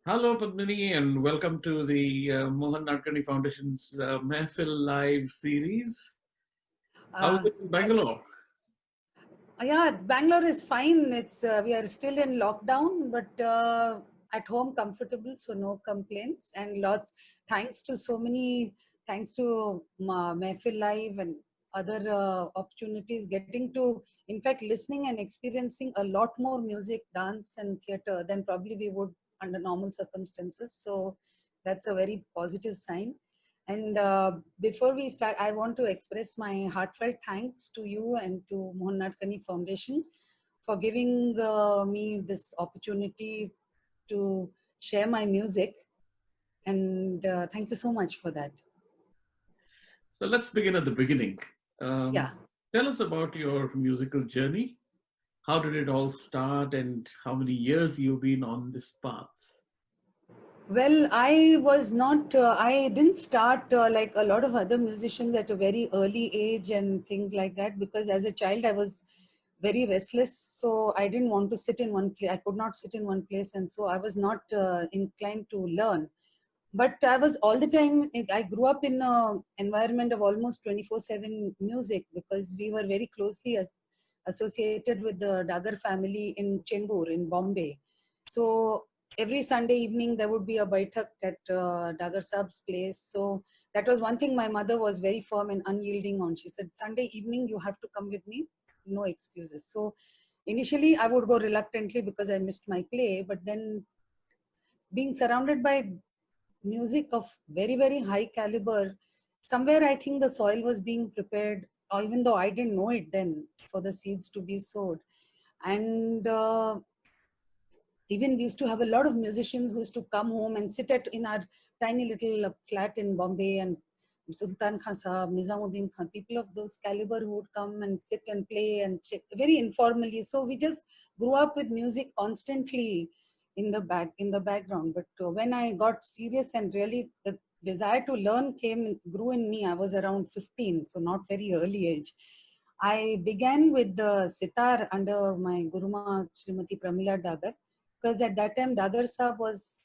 Hello, Padmini, and welcome to the Mohan Nadkarni Foundation's MehfiLive series. How is Uh, it in I, Bangalore? yeah, Bangalore is fine. It's we are still in lockdown, but at home comfortable, so no complaints. And lots thanks to so many, thanks to Mehfil Live and other opportunities, getting to, in fact, listening and experiencing a lot more music, dance, and theater than probably we would under normal circumstances. So that's a very positive sign. And before we start, I want to express my heartfelt thanks to you and to Mohan Nadkarni Foundation for giving me this opportunity to share my music. And thank you so much for that. So let's begin at the beginning. Yeah. Um, Tell us about your musical journey. How did it all start, and how many years you've been on this path? Well, I didn't start like a lot of other musicians at a very early age and things like that, because as a child I was very restless. So I didn't want to sit in one place. I could not sit in one place. And so I was not inclined to learn. But I was all the time, I grew up in an environment of almost 24/7 music, because we were very closely associated with the Dagar family in Chembur in Bombay. So every Sunday evening there would be a baitak at Dagar Saab's place. So that was one thing my mother was very firm and unyielding on. She said, Sunday evening you have to come with me, no excuses. So initially I would go reluctantly because I missed my play, but then being surrounded by music of very, very high caliber, somewhere I think the soil was being prepared, or even though I didn't know it then, for the seeds to be sowed. And even we used to have a lot of musicians who used to come home and sit at in our tiny little flat in Bombay, and Sultan Khan Sahab, Nizamuddin Khan, people of those caliber who would come and sit and play and check very informally. So we just grew up with music constantly in the background. But when I got serious and really the desire to learn grew in me, I was around 15, so not very early age. I began with the sitar under my Guruma Srimati Pramila Dagar, because at that time Dagar Saab was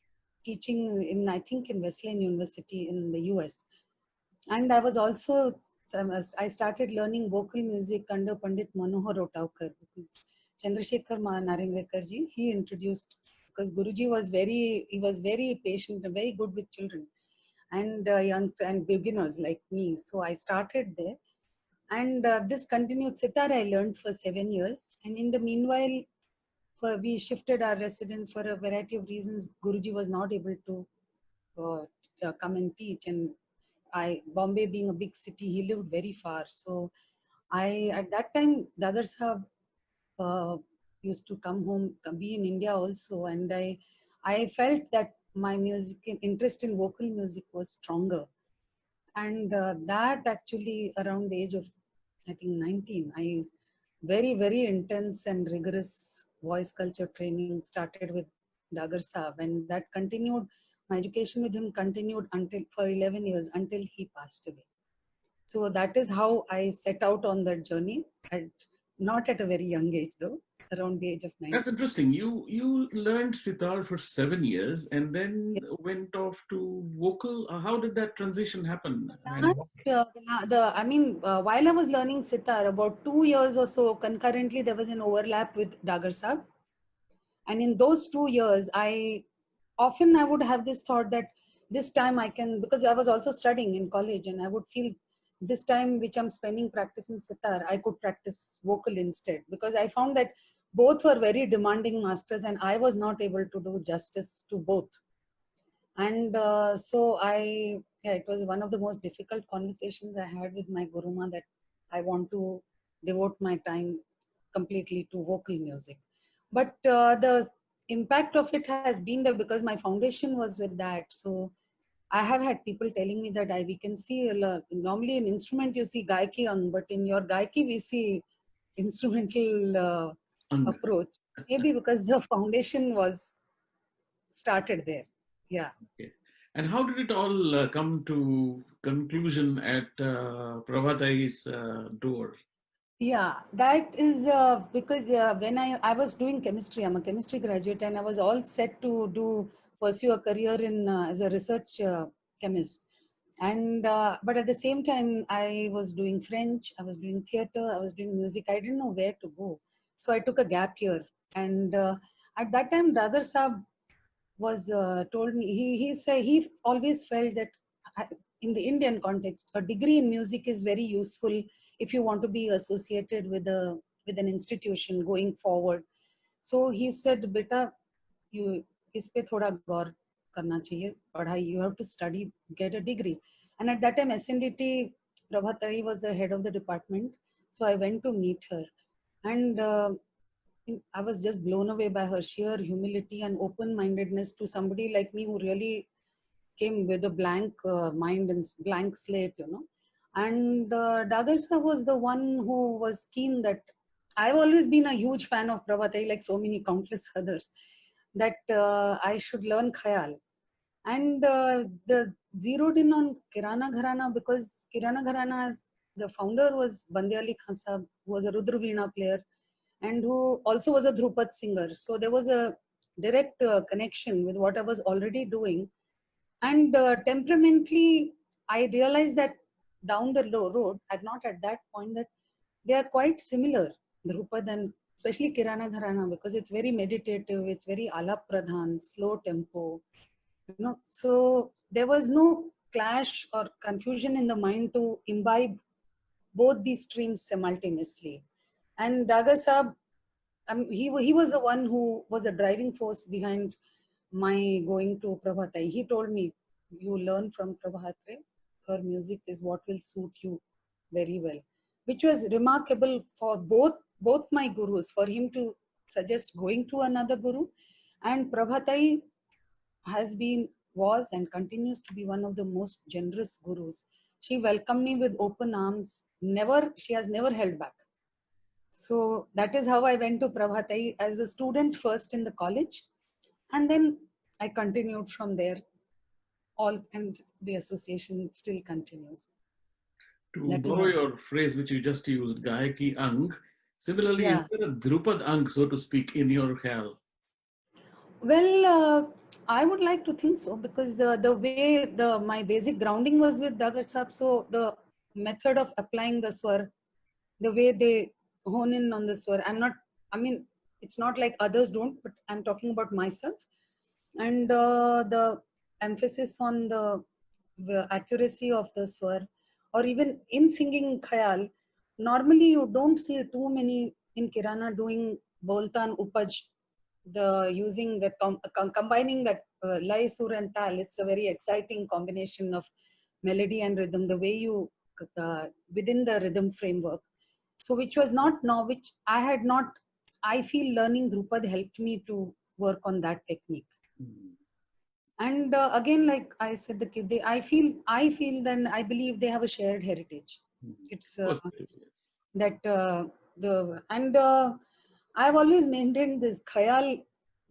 teaching in, I think, in Wesleyan University in the US. And I was also, I started learning vocal music under Pandit Manohar Rotaukar, because Chandrasekhar Narengrkar ji, he introduced, because Guruji was he was very patient and very good with children and youngsters and beginners like me. So I started there. And this continued. Sitar I learned for 7 years. And in the meanwhile, we shifted our residence for a variety of reasons. Guruji was not able to come and teach. And Bombay being a big city, he lived very far. So at that time, Dagar Sahab used to come home, be in India also. And I felt that my interest in vocal music was stronger. And that actually around the age of, I think, 19, I very, very intense and rigorous voice culture training started with Dagar Saab, and that continued. My education with him continued until for 11 years until he passed away. So that is how I set out on that journey, at not at a very young age though, around the age of That's 19. interesting. You learned sitar for 7 years and then Yes. went off to vocal. How did that transition happen? And While I was learning sitar, about 2 years or so concurrently, there was an overlap with Dagar Saab. And in those 2 years, I would have this thought that this time I can, because I was also studying in college, and I would feel this time which I'm spending practicing sitar, I could practice vocal instead, because I found that both were very demanding masters and I was not able to do justice to both. And yeah, it was one of the most difficult conversations I had with my Guruma, that I want to devote my time completely to vocal music. But the impact of it has been there, because my foundation was with that. So I have had people telling me that we can see, normally in instrument you see gaiki ang, but in your gaiki we see instrumental approach. Maybe because the foundation was started there. Yeah. okay. And how did it all come to conclusion at Prabhata's door? Yeah, that is because when I was doing chemistry, I'm a chemistry graduate, and I was all set to do pursue a career in as a research chemist. And but at the same time, I was doing French, I was doing theater, I was doing music. I didn't know where to go, so I took a gap year. And at that time, Dagar Saab was told me, he said he always felt that in the Indian context, a degree in music is very useful if you want to be associated with an institution going forward. So he said, "Beta, you इस पे थोड़ा गौर करना चाहिए पढ़ाई. You have to study, get a degree." And at that time, SNDT Prabhata was the head of the department, so I went to meet her, and I was just blown away by her sheer humility and open-mindedness to somebody like me who really came with a blank mind and blank slate, you know. And Dagarsa was the one who was keen that I've always been a huge fan of Prabhata, like so many countless others, that I should learn Khayal. And the zeroed in on Kirana Gharana because Kirana Gharana's the founder was Bande Ali Khan Sahab, who was a Rudra Veena player and who also was a Dhrupad singer. So there was a direct connection with what I was already doing. And temperamentally, I realized that down the road, and not at that point, that they are quite similar, Dhrupad and especially Kirana Gharana, because it's very meditative, it's very alap pradhan, slow tempo. You know, so there was no clash or confusion in the mind to imbibe both these streams simultaneously. And Daga Saab, he was the one who was a driving force behind my going to Prabhata. He told me, "You learn from Prabhata. Her music is what will suit you very well," which was remarkable for both my gurus. For him to suggest going to another guru, and Prabhata was and continues to be one of the most generous gurus. She welcomed me with open arms. She has never held back. So that is how I went to Prabhatai as a student first in the college, and then I continued from there. And the association still continues. To That is borrow how. your phrase which you just used, Gayaki Ang, similarly, is Yeah. there a Drupad Ang, so to speak, in your khayal? Well, I would like to think so because the way my basic grounding was with Dagar Saab, so the method of applying the swar, the way they hone in on the swar, I mean, it's not like others don't, but I'm talking about myself. And the emphasis on the accuracy of the swar, or even in singing khayal, normally you don't see too many in Kirana doing boltan upaj, the using the combining that lay, sur and tal. It's a very exciting combination of melody and rhythm, the way you within the rhythm framework. So which was not now, which I had not, I feel learning Drupad helped me to work on that technique. And again, like I said, I feel then I believe they have a shared heritage. It's that I've always maintained this khayal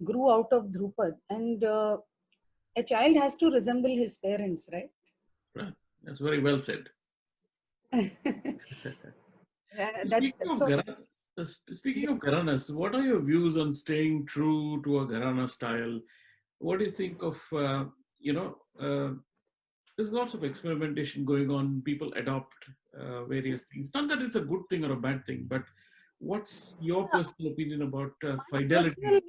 grew out of Drupad, and a child has to resemble his parents, right? Right. That's very well said. Speaking of So speaking of gharanas, what are your views on staying true to a gharana style? What do you think of, there's lots of experimentation going on. People adopt various things. Not that it's a good thing or a bad thing, but what's your personal opinion about fidelity?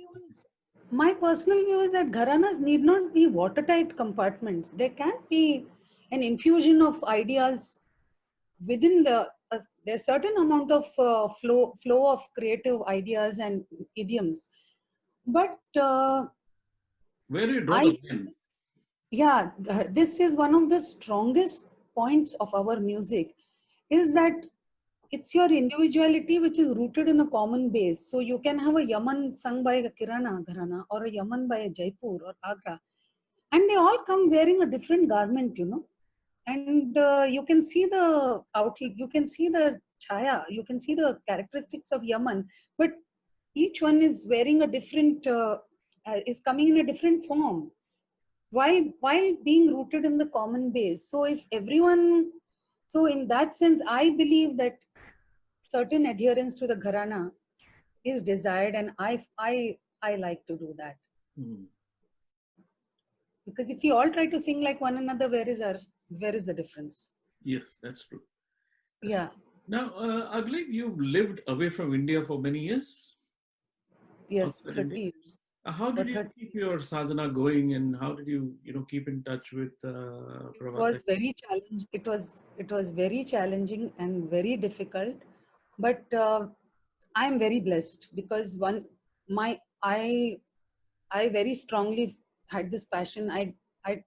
my personal view is that gharanas need not be watertight compartments. There can be an infusion of ideas within there's certain amount of flow of creative ideas and idioms, but Where do you draw I the line? yeah, this is one of the strongest points of our music, is that it's your individuality which is rooted in a common base. So you can have a Yaman sung by a Kirana Gharana or a Yaman by a Jaipur or Agra, and they all come wearing a different garment, you know. And you can see the outlook, you can see the chaya, you can see the characteristics of Yaman, but each one is wearing a different, is coming in a different form. While being rooted in the common base. So if everyone, so in that sense, I believe that certain adherence to the gharana is desired, and I like to do that. Because if we all try to sing like one another, where is the difference? Yes, that's true. Yeah. Now, I believe you lived away from India for many years, Yes, outside India. 30 years. How For did you 30 keep years. your sadhana going, and how did you, keep in touch with It Prabhata? was very challenging. It was very challenging and very difficult. But I'm very blessed because my I very strongly had this passion. I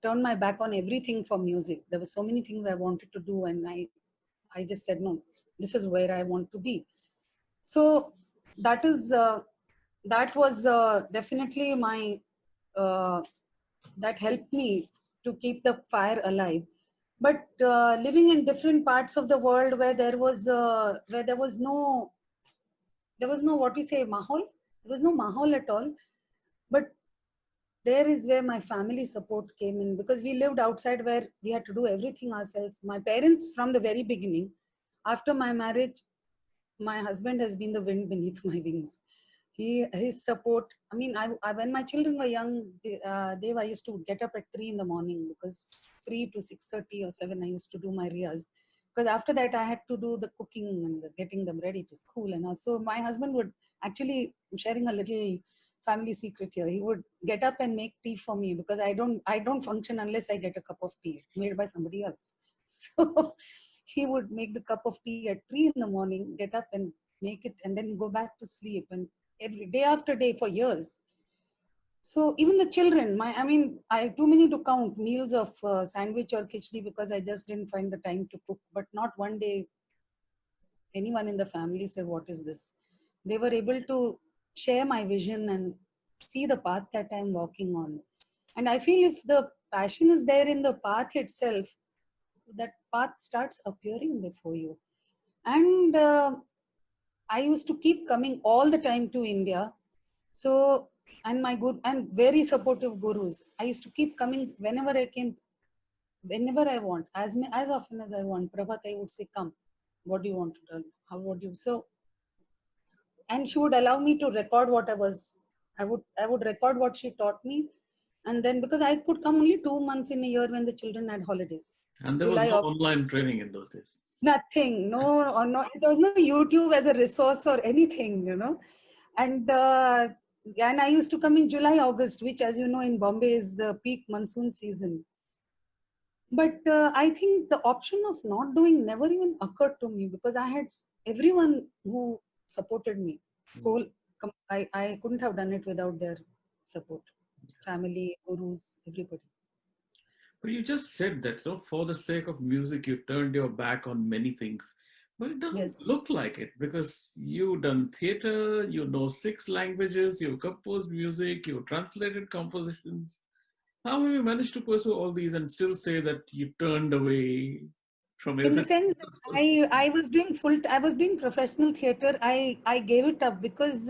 turned my back on everything for music. There were so many things I wanted to do, and I just said no. This is where I want to be. So that is that was definitely my uh, that helped me to keep the fire alive. But living in different parts of the world where there was no what we say mahol. There was no mahol at all. But there is where my family support came in because we lived outside where we had to do everything ourselves. My parents, from the very beginning, after my marriage, my husband has been the wind beneath my wings. His support. I mean, when my children were young, I used to get up at 3 in the morning because 3 to 6:30 or 7 I used to do my riyas. Because after that I had to do the cooking and getting them ready to school and also my husband would actually sharing a little family secret here. He would get up and make tea for me because I don't function unless I get a cup of tea made by somebody else. So he would make the cup of tea at 3 in the morning, get up and make it, and then go back to sleep. And every day after day for years. So even the children, I too many to count meals of sandwich or khichdi because I just didn't find the time to cook. But not one day anyone in the family said, "What is this?" They were able to share my vision and see the path that I'm walking on. And I feel if the passion is there in the path itself, that path starts appearing before you. And I used to keep coming all the time to India. So, and my good and very supportive gurus. I used to keep coming whenever I came, whenever I want, as often as I want. Prabhata, I would say, "Come. What do you want to tell? How would you?" So, and she would allow me to record what I would record what she taught me, and then because I could come only 2 months in a year when the children had holidays, And there was July, no August. online training in those days. Nothing, no, or no. There was no YouTube as a resource or anything. And I used to come in July, August, which, as you know, in Bombay is the peak monsoon season. But I think the option of not doing never even occurred to me because I had everyone who supported me. Whole, I couldn't have done it without their support, family, gurus, everybody. But you just said that, for the sake of music, you turned your back on many things. But it doesn't Yes. look like it because you've done theater, you know 6 languages, you've composed music, you've translated compositions. How have you managed to pursue all these and still say that you turned away from In the everything? sense that I was doing professional theater. I gave it up because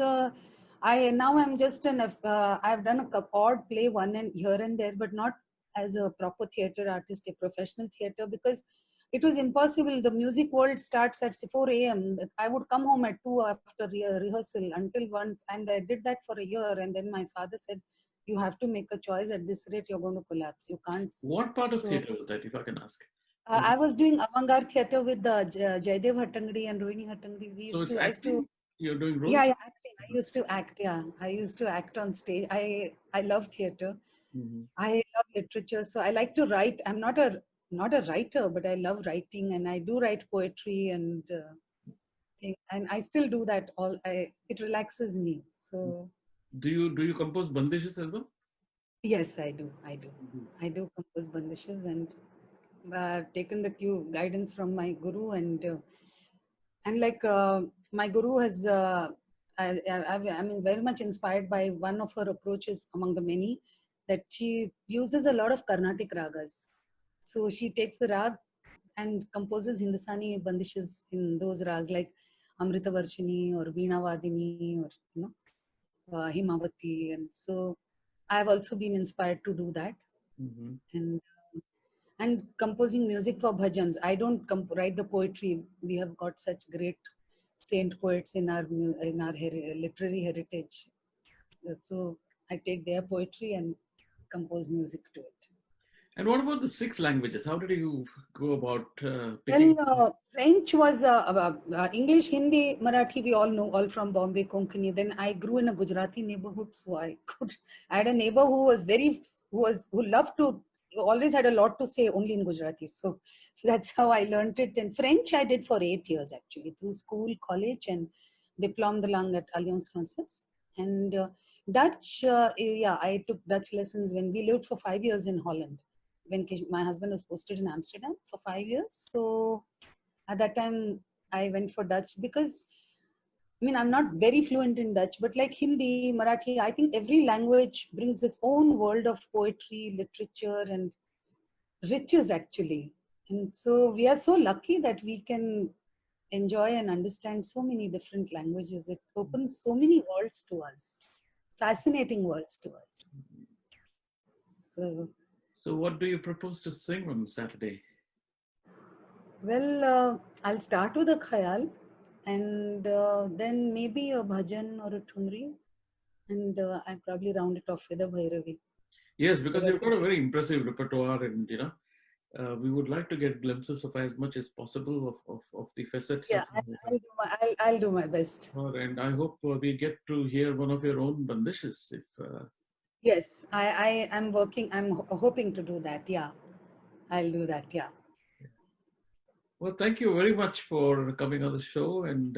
I'm just I've done a odd play one and here and there, but not as a proper theater artist, a professional theater, because it was impossible. The music world starts at 4 a.m. I would come home at 2 after rehearsal until 1, and I did that for a year. And then my father said, "You have to make a choice. At this rate, you're going to collapse. You can't." What part of So theater was that, if I can ask? Was it, I was doing avant-garde theater with Jaidev Hattangadi and Rohini Hattangadi. so it's I used to, acting? You're doing yeah, roles? yeah, acting. I used to act. Yeah, I used to act on stage. I love theater. Mhm. I love literature. So I like to write. I'm not a writer, but I love writing, and I do write poetry and and I still do that. It relaxes me. So Do you compose bandishes as well? yes, I do. I do. Mhm. I do compose bandishes and taken the cue guidance from my guru and like my guru has I mean very much inspired by one of her approaches among the many, that she uses a lot of Carnatic ragas. So she takes the rag and composes Hindustani bandishes in those rags like Amrita Varshini or Veena Vadini or Himavati. And so I've also been inspired to do that. Mhm. And composing music for bhajans. I don't write the poetry. We have got such great saint poets in our literary heritage. So I take their poetry and compose music to it. And what about the 6 languages? How did you go about picking? Well, French was English, Hindi, Marathi. We all know, all from Bombay, Konkani. Then I grew in a Gujarati neighborhood, so I could. I had a neighbor who was who loved to, always had a lot to say only in Gujarati. So that's how I learned it. And French I did for 8 years actually, through school, college, and diplôme de langue at Alliance Française. And Dutch, yeah, I took Dutch lessons when we lived for 5 years in Holland. When my husband was posted in Amsterdam for 5 years. So at that time, I went for Dutch because, I mean, I'm not very fluent in Dutch, but like Hindi, Marathi, I think every language brings its own world of poetry, literature, and riches actually. And so we are so lucky that we can enjoy and understand so many different languages. It opens so many worlds to us, fascinating worlds to us. So, So, what do you propose to sing on Saturday? well, I'll start with a khayal and then maybe a bhajan or a thunri, and I probably round it off with a bhairavi. Yes, because you've got a very impressive repertoire, and we would like to get glimpses of as much as possible of the facets of Yeah, I'll do my best. her. And I hope we get to hear one of your own bandishes. If Yes, I am working. I'm hoping to do that. Yeah, I'll do that. Yeah. Well, thank you very much for coming on the show, and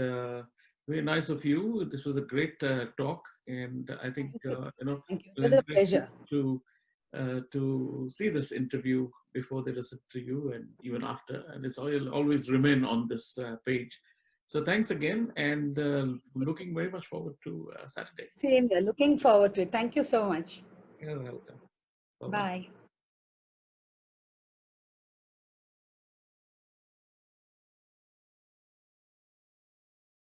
very nice of you. This was a great talk, and I think Thank you. Thank you. It we'll was a encourage pleasure. people to see this interview before they listen to you, and even after. And it's always remain on this page. So thanks again, and looking very much forward to Saturday. Same here. Looking forward to it. Thank you so much. You're welcome. Bye bye. Bye.